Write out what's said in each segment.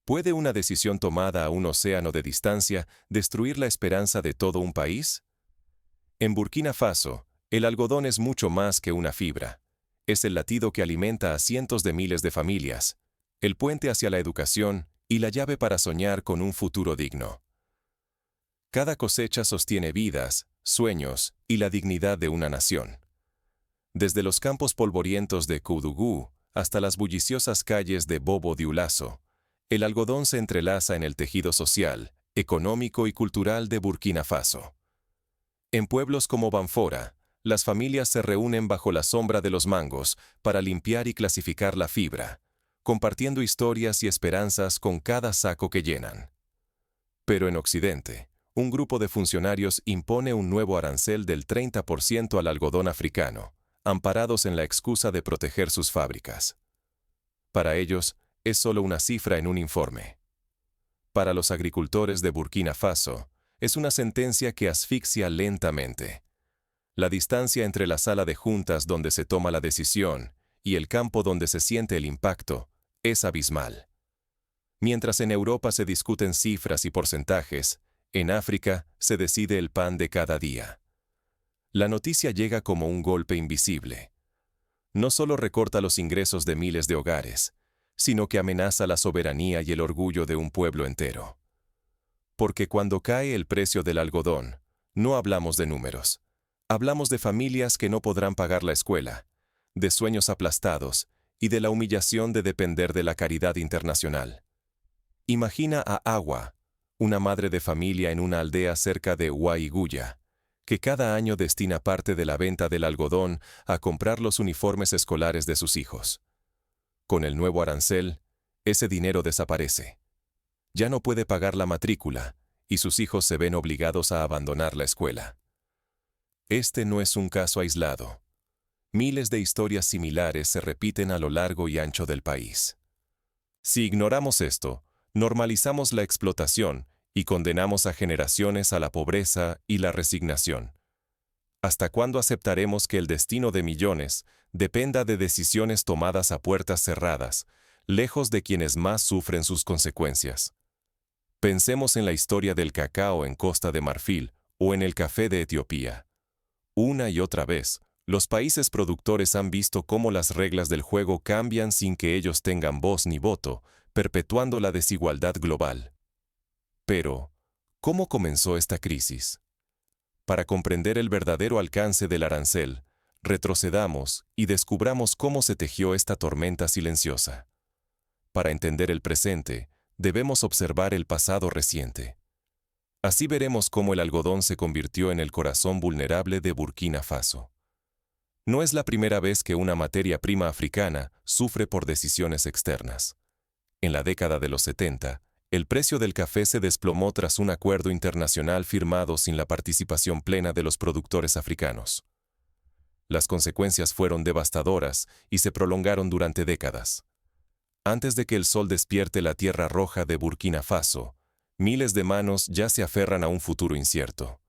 ¿Puede una decisión tomada a un océano de distancia destruir la esperanza de todo un país? En Burkina Faso, el algodón es mucho más que una fibra. Es el latido que alimenta a cientos de miles de familias, el puente hacia la educación y la llave para soñar con un futuro digno. Cada cosecha sostiene vidas, sueños y la dignidad de una nación. Desde los campos polvorientos de Koudougou hasta las bulliciosas calles de Bobo-Dioulasso, el algodón se entrelaza en el tejido social, económico y cultural de Burkina Faso. En pueblos como Banfora, las familias se reúnen bajo la sombra de los mangos para limpiar y clasificar la fibra, compartiendo historias y esperanzas con cada saco que llenan. Pero en Occidente, un grupo de funcionarios impone un nuevo arancel del 30% al algodón africano, amparados en la excusa de proteger sus fábricas. Para ellos, es solo una cifra en un informe. Para los agricultores de Burkina Faso, es una sentencia que asfixia lentamente. La distancia entre la sala de juntas donde se toma la decisión y el campo donde se siente el impacto es abismal. Mientras en Europa se discuten cifras y porcentajes, en África se decide el pan de cada día. La noticia llega como un golpe invisible. No solo recorta los ingresos de miles de hogares, sino que amenaza la soberanía y el orgullo de un pueblo entero. Porque cuando cae el precio del algodón, no hablamos de números. Hablamos de familias que no podrán pagar la escuela, de sueños aplastados y de la humillación de depender de la caridad internacional. Imagina a Awa, una madre de familia en una aldea cerca de Ouaïgouya, que cada año destina parte de la venta del algodón a comprar los uniformes escolares de sus hijos. Con el nuevo arancel, ese dinero desaparece. Ya no puede pagar la matrícula, y sus hijos se ven obligados a abandonar la escuela. Este no es un caso aislado. Miles de historias similares se repiten a lo largo y ancho del país. Si ignoramos esto, normalizamos la explotación y condenamos a generaciones a la pobreza y la resignación. ¿Hasta cuándo aceptaremos que el destino de millones dependa de decisiones tomadas a puertas cerradas, lejos de quienes más sufren sus consecuencias? Pensemos en la historia del cacao en Costa de Marfil o en el café de Etiopía. Una y otra vez, los países productores han visto cómo las reglas del juego cambian sin que ellos tengan voz ni voto, perpetuando la desigualdad global. Pero, ¿cómo comenzó esta crisis? Para comprender el verdadero alcance del arancel, retrocedamos y descubramos cómo se tejió esta tormenta silenciosa. Para entender el presente, debemos observar el pasado reciente. Así veremos cómo el algodón se convirtió en el corazón vulnerable de Burkina Faso. No es la primera vez que una materia prima africana sufre por decisiones externas. En la década de los 70, el precio del café se desplomó tras un acuerdo internacional firmado sin la participación plena de los productores africanos. Las consecuencias fueron devastadoras y se prolongaron durante décadas. Antes de que el sol despierte la tierra roja de Burkina Faso, miles de manos ya se aferran a un futuro incierto.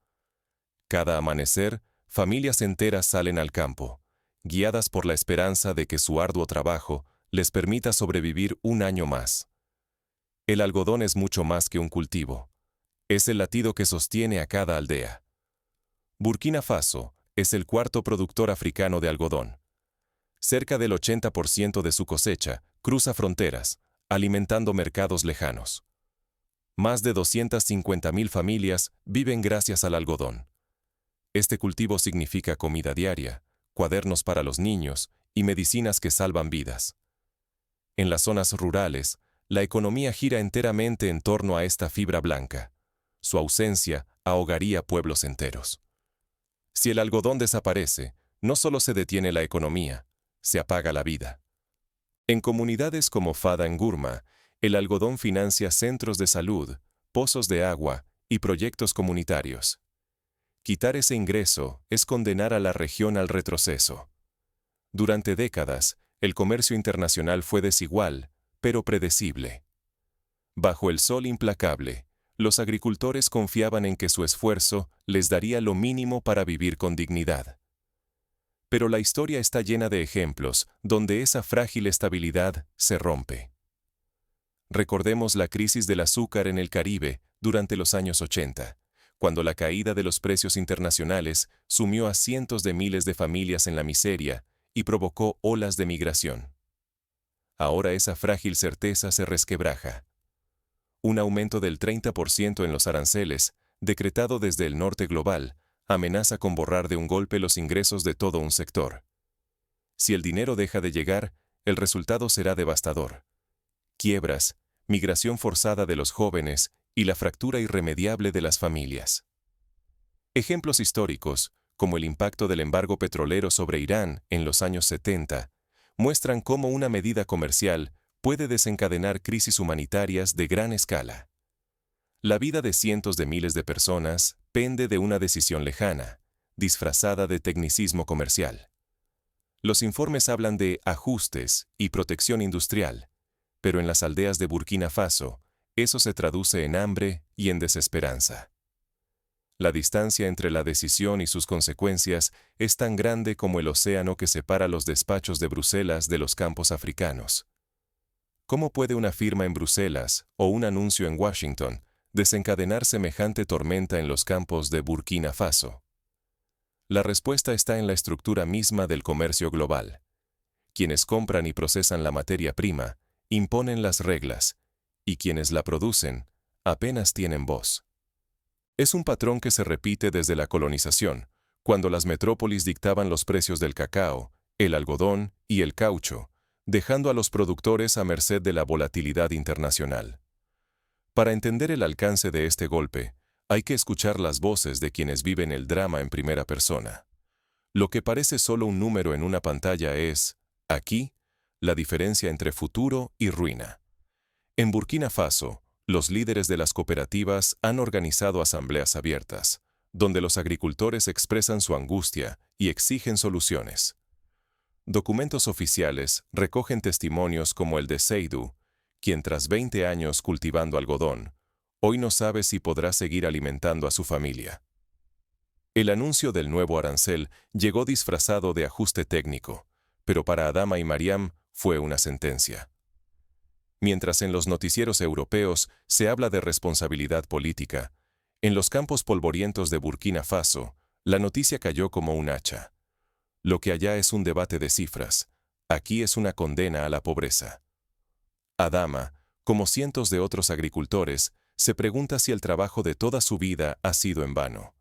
Cada amanecer, familias enteras salen al campo, guiadas por la esperanza de que su arduo trabajo les permita sobrevivir un año más. El algodón es mucho más que un cultivo. Es el latido que sostiene a cada aldea. Burkina Faso es el cuarto productor africano de algodón. Cerca del 80% de su cosecha cruza fronteras, alimentando mercados lejanos. Más de 250.000 familias viven gracias al algodón. Este cultivo significa comida diaria, cuadernos para los niños y medicinas que salvan vidas. En las zonas rurales, la economía gira enteramente en torno a esta fibra blanca. Su ausencia ahogaría pueblos enteros. Si el algodón desaparece, no solo se detiene la economía, se apaga la vida. En comunidades como Fada Ngurma, el algodón financia centros de salud, pozos de agua y proyectos comunitarios. Quitar ese ingreso es condenar a la región al retroceso. Durante décadas, el comercio internacional fue desigual, pero predecible. Bajo el sol implacable, los agricultores confiaban en que su esfuerzo les daría lo mínimo para vivir con dignidad. Pero la historia está llena de ejemplos donde esa frágil estabilidad se rompe. Recordemos la crisis del azúcar en el Caribe durante los años 80, cuando la caída de los precios internacionales sumió a cientos de miles de familias en la miseria y provocó olas de migración. Ahora esa frágil certeza se resquebraja. Un aumento del 30% en los aranceles, decretado desde el norte global, amenaza con borrar de un golpe los ingresos de todo un sector. Si el dinero deja de llegar, el resultado será devastador. Quiebras, migración forzada de los jóvenes y la fractura irremediable de las familias. Ejemplos históricos, como el impacto del embargo petrolero sobre Irán en los años 70, muestran cómo una medida comercial puede desencadenar crisis humanitarias de gran escala. La vida de cientos de miles de personas pende de una decisión lejana, disfrazada de tecnicismo comercial. Los informes hablan de ajustes y protección industrial, pero en las aldeas de Burkina Faso, eso se traduce en hambre y en desesperanza. La distancia entre la decisión y sus consecuencias es tan grande como el océano que separa los despachos de Bruselas de los campos africanos. ¿Cómo puede una firma en Bruselas o un anuncio en Washington desencadenar semejante tormenta en los campos de Burkina Faso? La respuesta está en la estructura misma del comercio global. Quienes compran y procesan la materia prima imponen las reglas, y quienes la producen apenas tienen voz. Es un patrón que se repite desde la colonización, cuando las metrópolis dictaban los precios del cacao, el algodón y el caucho, dejando a los productores a merced de la volatilidad internacional. Para entender el alcance de este golpe, hay que escuchar las voces de quienes viven el drama en primera persona. Lo que parece solo un número en una pantalla es, aquí, la diferencia entre futuro y ruina. En Burkina Faso, los líderes de las cooperativas han organizado asambleas abiertas, donde los agricultores expresan su angustia y exigen soluciones. Documentos oficiales recogen testimonios como el de Seydou, quien tras 20 años cultivando algodón, hoy no sabe si podrá seguir alimentando a su familia. El anuncio del nuevo arancel llegó disfrazado de ajuste técnico, pero para Adama y Mariam fue una sentencia. Mientras en los noticieros europeos se habla de responsabilidad política, en los campos polvorientos de Burkina Faso, la noticia cayó como un hacha. Lo que allá es un debate de cifras, aquí es una condena a la pobreza. Adama, como cientos de otros agricultores, se pregunta si el trabajo de toda su vida ha sido en vano.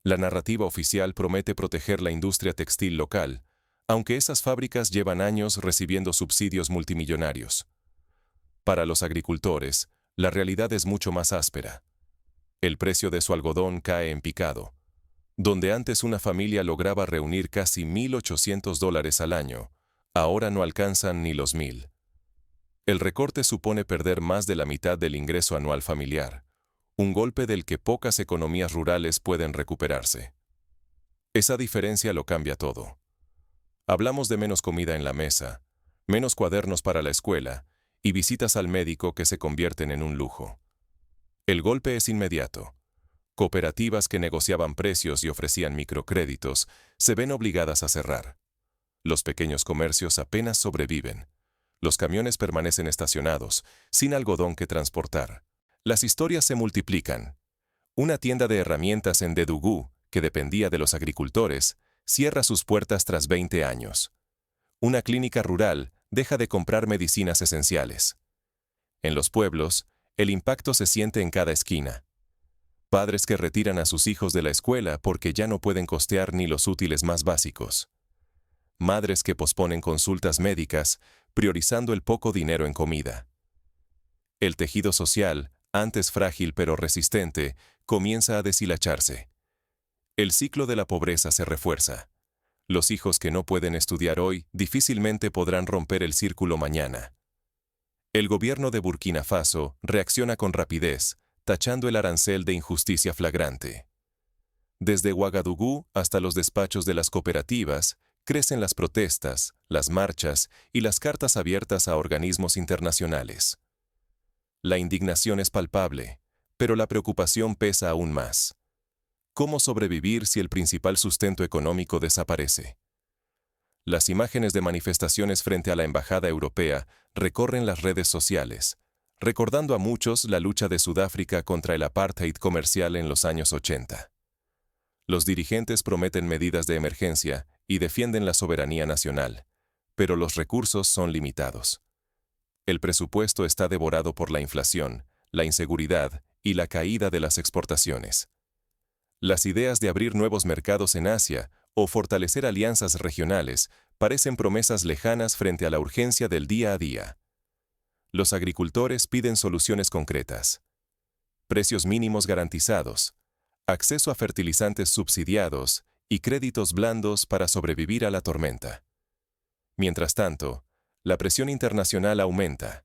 La narrativa oficial promete proteger la industria textil local, aunque esas fábricas llevan años recibiendo subsidios multimillonarios. Para los agricultores, la realidad es mucho más áspera. El precio de su algodón cae en picado. Donde antes una familia lograba reunir casi $1,800 al año, ahora no alcanzan ni los 1,000. El recorte supone perder más de la mitad del ingreso anual familiar, un golpe del que pocas economías rurales pueden recuperarse. Esa diferencia lo cambia todo. Hablamos de menos comida en la mesa, menos cuadernos para la escuela y visitas al médico que se convierten en un lujo. El golpe es inmediato. Cooperativas que negociaban precios y ofrecían microcréditos se ven obligadas a cerrar. Los pequeños comercios apenas sobreviven. Los camiones permanecen estacionados, sin algodón que transportar. Las historias se multiplican. Una tienda de herramientas en Dédougou, que dependía de los agricultores, cierra sus puertas tras 20 años. Una clínica rural deja de comprar medicinas esenciales. En los pueblos, el impacto se siente en cada esquina. Padres que retiran a sus hijos de la escuela porque ya no pueden costear ni los útiles más básicos. Madres que posponen consultas médicas, priorizando el poco dinero en comida. El tejido social, antes frágil pero resistente, comienza a deshilacharse. El ciclo de la pobreza se refuerza. Los hijos que no pueden estudiar hoy difícilmente podrán romper el círculo mañana. El gobierno de Burkina Faso reacciona con rapidez, tachando el arancel de injusticia flagrante. Desde Ouagadougou hasta los despachos de las cooperativas, crecen las protestas, las marchas y las cartas abiertas a organismos internacionales. La indignación es palpable, pero la preocupación pesa aún más. ¿Cómo sobrevivir si el principal sustento económico desaparece? Las imágenes de manifestaciones frente a la embajada europea recorren las redes sociales, recordando a muchos la lucha de Sudáfrica contra el apartheid comercial en los años 80. Los dirigentes prometen medidas de emergencia y defienden la soberanía nacional, pero los recursos son limitados. El presupuesto está devorado por la inflación, la inseguridad y la caída de las exportaciones. Las ideas de abrir nuevos mercados en Asia o fortalecer alianzas regionales parecen promesas lejanas frente a la urgencia del día a día. Los agricultores piden soluciones concretas. Precios mínimos garantizados, acceso a fertilizantes subsidiados y créditos blandos para sobrevivir a la tormenta. Mientras tanto, la presión internacional aumenta.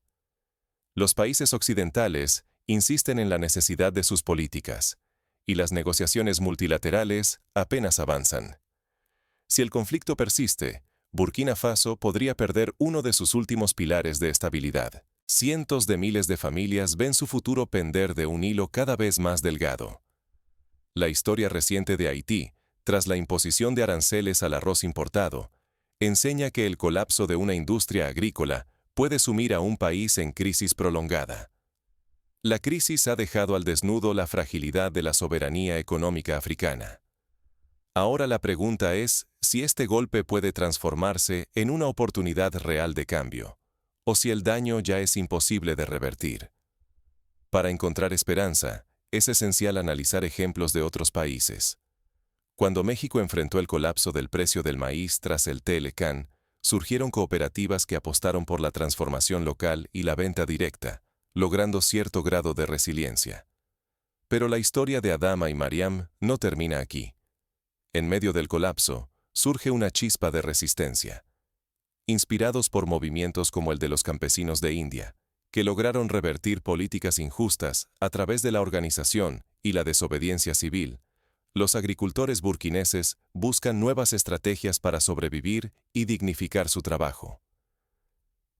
Los países occidentales insisten en la necesidad de sus políticas, y las negociaciones multilaterales apenas avanzan. Si el conflicto persiste, Burkina Faso podría perder uno de sus últimos pilares de estabilidad. Cientos de miles de familias ven su futuro pender de un hilo cada vez más delgado. La historia reciente de Haití, tras la imposición de aranceles al arroz importado, enseña que el colapso de una industria agrícola puede sumir a un país en crisis prolongada. La crisis ha dejado al desnudo la fragilidad de la soberanía económica africana. Ahora la pregunta es si este golpe puede transformarse en una oportunidad real de cambio, o si el daño ya es imposible de revertir. Para encontrar esperanza, es esencial analizar ejemplos de otros países. Cuando México enfrentó el colapso del precio del maíz tras el Telecán, surgieron cooperativas que apostaron por la transformación local y la venta directa, logrando cierto grado de resiliencia. Pero la historia de Adama y Mariam no termina aquí. En medio del colapso, surge una chispa de resistencia. Inspirados por movimientos como el de los campesinos de India, que lograron revertir políticas injustas a través de la organización y la desobediencia civil, los agricultores burkineses buscan nuevas estrategias para sobrevivir y dignificar su trabajo.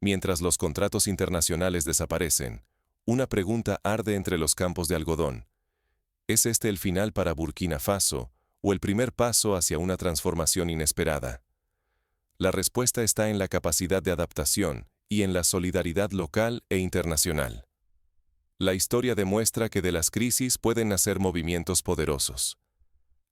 Mientras los contratos internacionales desaparecen, una pregunta arde entre los campos de algodón. ¿Es este el final para Burkina Faso o el primer paso hacia una transformación inesperada? La respuesta está en la capacidad de adaptación y en la solidaridad local e internacional. La historia demuestra que de las crisis pueden nacer movimientos poderosos.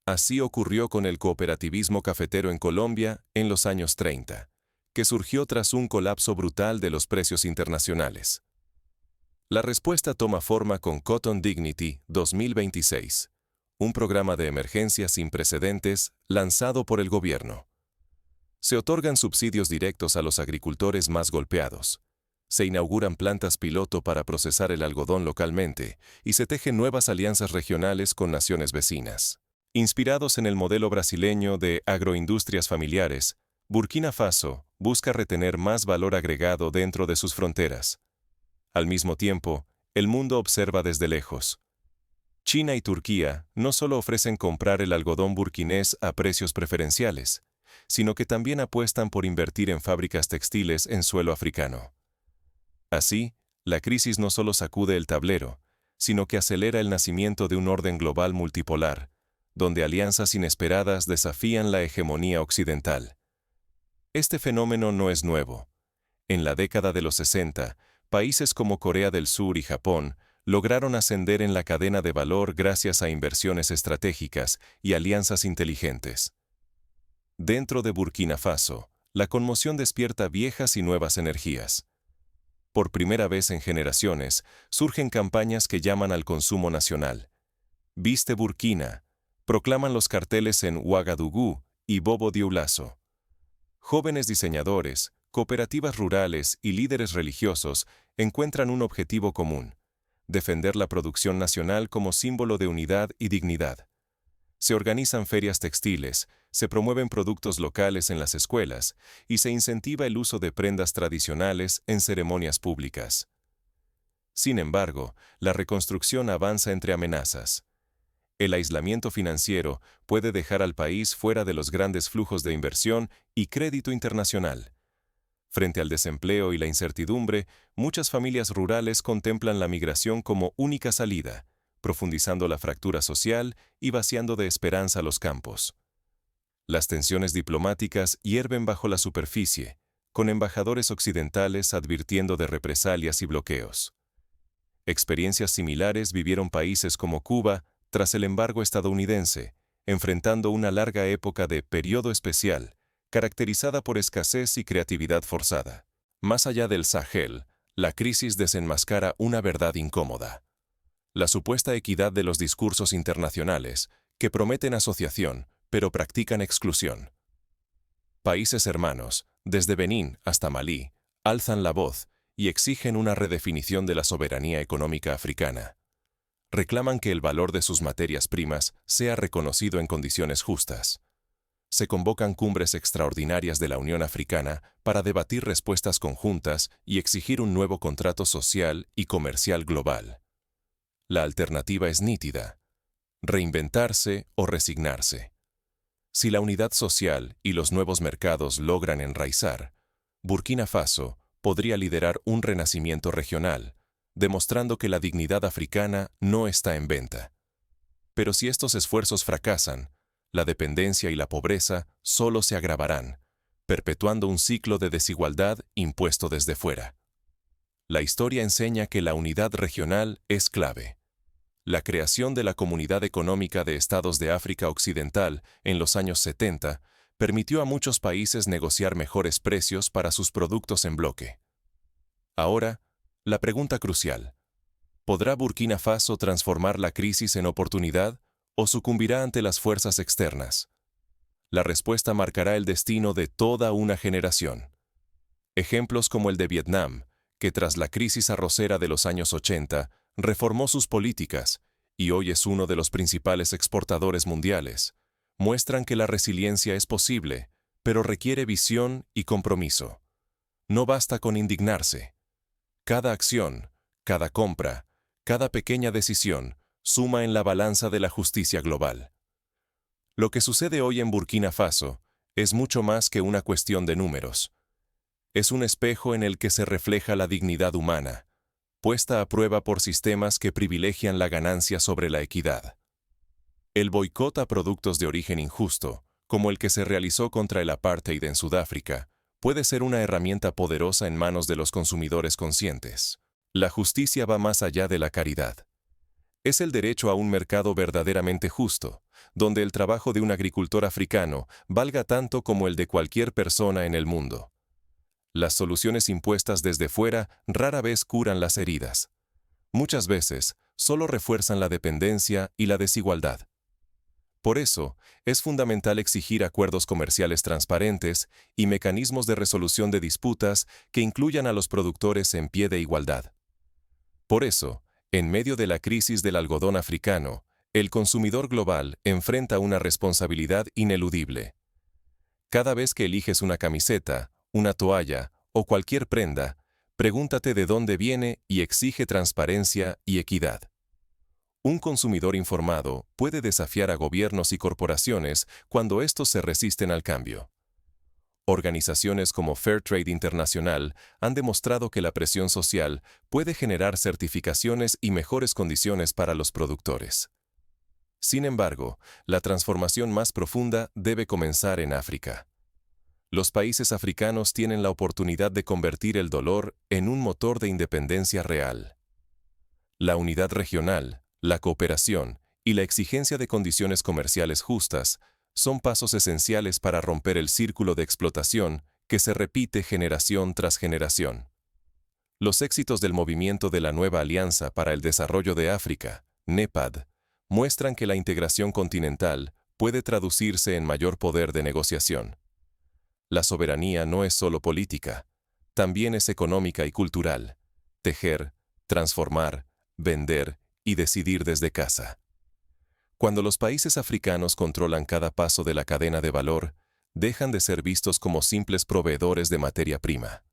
Así ocurrió con el cooperativismo cafetero en Colombia en los años 30, que surgió tras un colapso brutal de los precios internacionales. La respuesta toma forma con Cotton Dignity 2026, un programa de emergencia sin precedentes lanzado por el gobierno. Se otorgan subsidios directos a los agricultores más golpeados. Se inauguran plantas piloto para procesar el algodón localmente y se tejen nuevas alianzas regionales con naciones vecinas. Inspirados en el modelo brasileño de agroindustrias familiares, Burkina Faso busca retener más valor agregado dentro de sus fronteras. Al mismo tiempo, el mundo observa desde lejos. China y Turquía no solo ofrecen comprar el algodón burkinés a precios preferenciales, sino que también apuestan por invertir en fábricas textiles en suelo africano. Así, la crisis no solo sacude el tablero, sino que acelera el nacimiento de un orden global multipolar, donde alianzas inesperadas desafían la hegemonía occidental. Este fenómeno no es nuevo. En la década de los 60, países como Corea del Sur y Japón lograron ascender en la cadena de valor gracias a inversiones estratégicas y alianzas inteligentes. Dentro de Burkina Faso, la conmoción despierta viejas y nuevas energías. Por primera vez en generaciones, surgen campañas que llaman al consumo nacional. Viste Burkina, proclaman los carteles en Ouagadougou y Bobo Dioulasso. Jóvenes diseñadores, cooperativas rurales y líderes religiosos encuentran un objetivo común: defender la producción nacional como símbolo de unidad y dignidad. Se organizan ferias textiles, se promueven productos locales en las escuelas y se incentiva el uso de prendas tradicionales en ceremonias públicas. Sin embargo, la reconstrucción avanza entre amenazas. El aislamiento financiero puede dejar al país fuera de los grandes flujos de inversión y crédito internacional. Frente al desempleo y la incertidumbre, muchas familias rurales contemplan la migración como única salida, profundizando la fractura social y vaciando de esperanza los campos. Las tensiones diplomáticas hierven bajo la superficie, con embajadores occidentales advirtiendo de represalias y bloqueos. Experiencias similares vivieron países como Cuba tras el embargo estadounidense, enfrentando una larga época de periodo especial, caracterizada por escasez y creatividad forzada. Más allá del Sahel, la crisis desenmascara una verdad incómoda: la supuesta equidad de los discursos internacionales, que prometen asociación, pero practican exclusión. Países hermanos, desde Benín hasta Malí, alzan la voz y exigen una redefinición de la soberanía económica africana. Reclaman que el valor de sus materias primas sea reconocido en condiciones justas. Se convocan cumbres extraordinarias de la Unión Africana para debatir respuestas conjuntas y exigir un nuevo contrato social y comercial global. La alternativa es nítida: reinventarse o resignarse. Si la unidad social y los nuevos mercados logran enraizar, Burkina Faso podría liderar un renacimiento regional, demostrando que la dignidad africana no está en venta. Pero si estos esfuerzos fracasan, la dependencia y la pobreza solo se agravarán, perpetuando un ciclo de desigualdad impuesto desde fuera. La historia enseña que la unidad regional es clave. La creación de la Comunidad Económica de Estados de África Occidental en los años 70 permitió a muchos países negociar mejores precios para sus productos en bloque. Ahora, la pregunta crucial: ¿podrá Burkina Faso transformar la crisis en oportunidad o sucumbirá ante las fuerzas externas? La respuesta marcará el destino de toda una generación. Ejemplos como el de Vietnam, que tras la crisis arrocera de los años 80, reformó sus políticas y hoy es uno de los principales exportadores mundiales, muestran que la resiliencia es posible, pero requiere visión y compromiso. No basta con indignarse. Cada acción, cada compra, cada pequeña decisión suma en la balanza de la justicia global. Lo que sucede hoy en Burkina Faso es mucho más que una cuestión de números. Es un espejo en el que se refleja la dignidad humana, puesta a prueba por sistemas que privilegian la ganancia sobre la equidad. El boicot a productos de origen injusto, como el que se realizó contra el apartheid en Sudáfrica, puede ser una herramienta poderosa en manos de los consumidores conscientes. La justicia va más allá de la caridad. Es el derecho a un mercado verdaderamente justo, donde el trabajo de un agricultor africano valga tanto como el de cualquier persona en el mundo. Las soluciones impuestas desde fuera rara vez curan las heridas. Muchas veces, solo refuerzan la dependencia y la desigualdad. Por eso, es fundamental exigir acuerdos comerciales transparentes y mecanismos de resolución de disputas que incluyan a los productores en pie de igualdad. Por eso, en medio de la crisis del algodón africano, el consumidor global enfrenta una responsabilidad ineludible. Cada vez que eliges una camiseta, una toalla o cualquier prenda, pregúntate de dónde viene y exige transparencia y equidad. Un consumidor informado puede desafiar a gobiernos y corporaciones cuando estos se resisten al cambio. Organizaciones como Fairtrade International han demostrado que la presión social puede generar certificaciones y mejores condiciones para los productores. Sin embargo, la transformación más profunda debe comenzar en África. Los países africanos tienen la oportunidad de convertir el dolor en un motor de independencia real. La unidad regional, la cooperación y la exigencia de condiciones comerciales justas son pasos esenciales para romper el círculo de explotación que se repite generación tras generación. Los éxitos del movimiento de la Nueva Alianza para el Desarrollo de África, NEPAD, muestran que la integración continental puede traducirse en mayor poder de negociación. La soberanía no es solo política, también es económica y cultural. Tejer, transformar, vender y decidir desde casa. Cuando los países africanos controlan cada paso de la cadena de valor, dejan de ser vistos como simples proveedores de materia prima.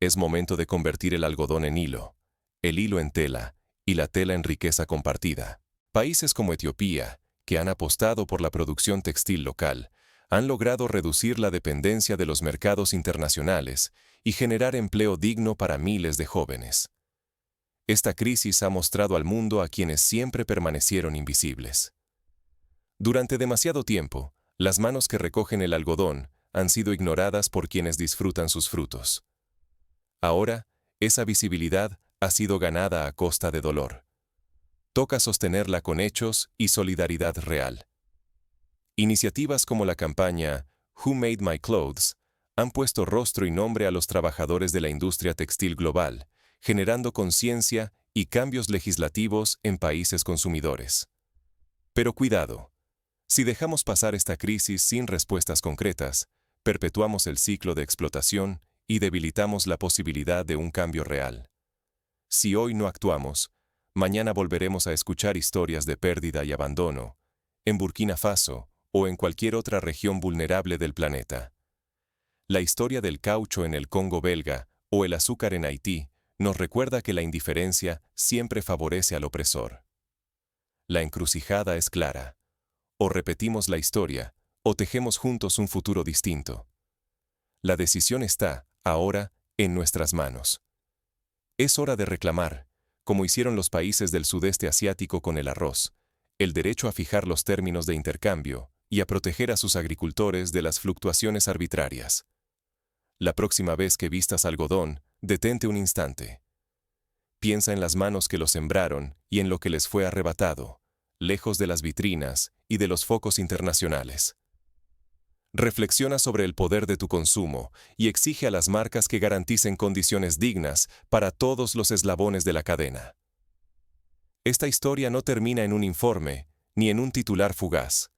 Es momento de convertir el algodón en hilo, el hilo en tela y la tela en riqueza compartida. Países como Etiopía, que han apostado por la producción textil local, han logrado reducir la dependencia de los mercados internacionales y generar empleo digno para miles de jóvenes. Esta crisis ha mostrado al mundo a quienes siempre permanecieron invisibles. Durante demasiado tiempo, las manos que recogen el algodón han sido ignoradas por quienes disfrutan sus frutos. Ahora, esa visibilidad ha sido ganada a costa de dolor. Toca sostenerla con hechos y solidaridad real. Iniciativas como la campaña Who Made My Clothes han puesto rostro y nombre a los trabajadores de la industria textil global, generando conciencia y cambios legislativos en países consumidores. Pero cuidado, si dejamos pasar esta crisis sin respuestas concretas, perpetuamos el ciclo de explotación y debilitamos la posibilidad de un cambio real. Si hoy no actuamos, mañana volveremos a escuchar historias de pérdida y abandono, en Burkina Faso o en cualquier otra región vulnerable del planeta. La historia del caucho en el Congo belga o el azúcar en Haití nos recuerda que la indiferencia siempre favorece al opresor. La encrucijada es clara. O repetimos la historia, o tejemos juntos un futuro distinto. La decisión está, ahora, en nuestras manos. Es hora de reclamar, como hicieron los países del sudeste asiático con el arroz, el derecho a fijar los términos de intercambio y a proteger a sus agricultores de las fluctuaciones arbitrarias. La próxima vez que vistas algodón, detente un instante. Piensa en las manos que lo sembraron y en lo que les fue arrebatado, lejos de las vitrinas y de los focos internacionales. Reflexiona sobre el poder de tu consumo y exige a las marcas que garanticen condiciones dignas para todos los eslabones de la cadena. Esta historia no termina en un informe ni en un titular fugaz.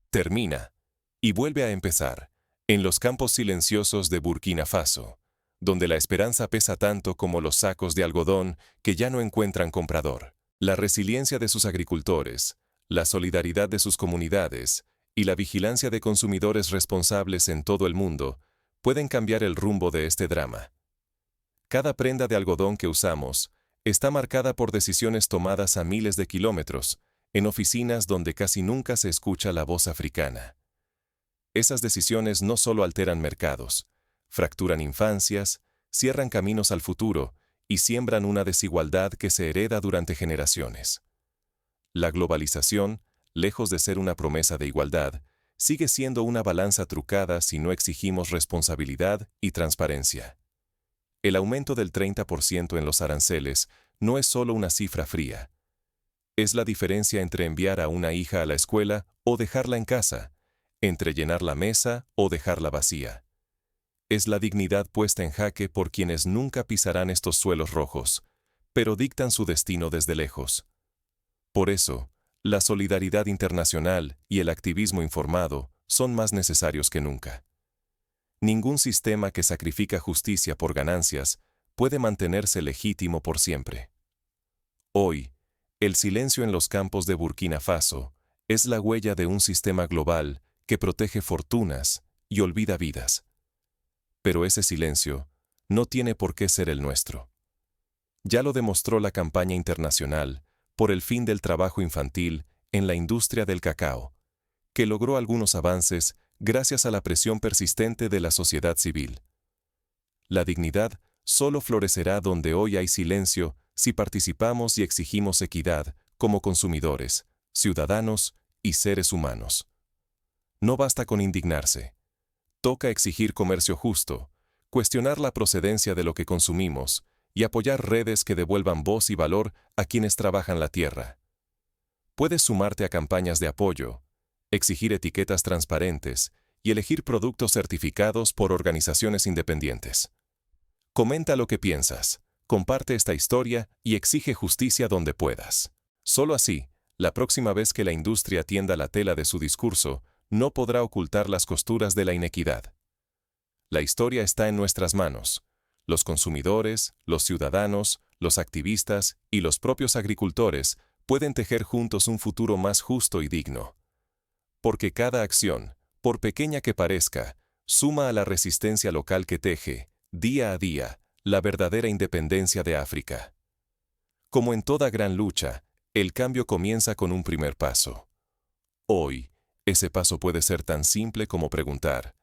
Termina, y vuelve a empezar, en los campos silenciosos de Burkina Faso, donde la esperanza pesa tanto como los sacos de algodón que ya no encuentran comprador. La resiliencia de sus agricultores, la solidaridad de sus comunidades y la vigilancia de consumidores responsables en todo el mundo pueden cambiar el rumbo de este drama. Cada prenda de algodón que usamos está marcada por decisiones tomadas a miles de kilómetros, en oficinas donde casi nunca se escucha la voz africana. Esas decisiones no solo alteran mercados, fracturan infancias, cierran caminos al futuro y siembran una desigualdad que se hereda durante generaciones. La globalización, lejos de ser una promesa de igualdad, sigue siendo una balanza trucada si no exigimos responsabilidad y transparencia. El aumento del 30% en los aranceles no es solo una cifra fría. Es la diferencia entre enviar a una hija a la escuela o dejarla en casa, entre llenar la mesa o dejarla vacía. Es la dignidad puesta en jaque por quienes nunca pisarán estos suelos rojos, pero dictan su destino desde lejos. Por eso, la solidaridad internacional y el activismo informado son más necesarios que nunca. Ningún sistema que sacrifica justicia por ganancias puede mantenerse legítimo por siempre. Hoy, el silencio en los campos de Burkina Faso es la huella de un sistema global que protege fortunas y olvida vidas. Pero ese silencio no tiene por qué ser el nuestro. Ya lo demostró la campaña internacional por el fin del trabajo infantil en la industria del cacao, que logró algunos avances gracias a la presión persistente de la sociedad civil. La dignidad solo florecerá donde hoy hay silencio si participamos y exigimos equidad como consumidores, ciudadanos y seres humanos. No basta con indignarse. Toca exigir comercio justo, cuestionar la procedencia de lo que consumimos y apoyar redes que devuelvan voz y valor a quienes trabajan la tierra. Puedes sumarte a campañas de apoyo, exigir etiquetas transparentes y elegir productos certificados por organizaciones independientes. Comenta lo que piensas, comparte esta historia y exige justicia donde puedas. Solo así, la próxima vez que la industria tienda la tela de su discurso, no podrá ocultar las costuras de la inequidad. La historia está en nuestras manos. Los consumidores, los ciudadanos, los activistas y los propios agricultores pueden tejer juntos un futuro más justo y digno. Porque cada acción, por pequeña que parezca, suma a la resistencia local que teje, día a día, la verdadera independencia de África. Como en toda gran lucha, el cambio comienza con un primer paso. Hoy, ese paso puede ser tan simple como preguntar,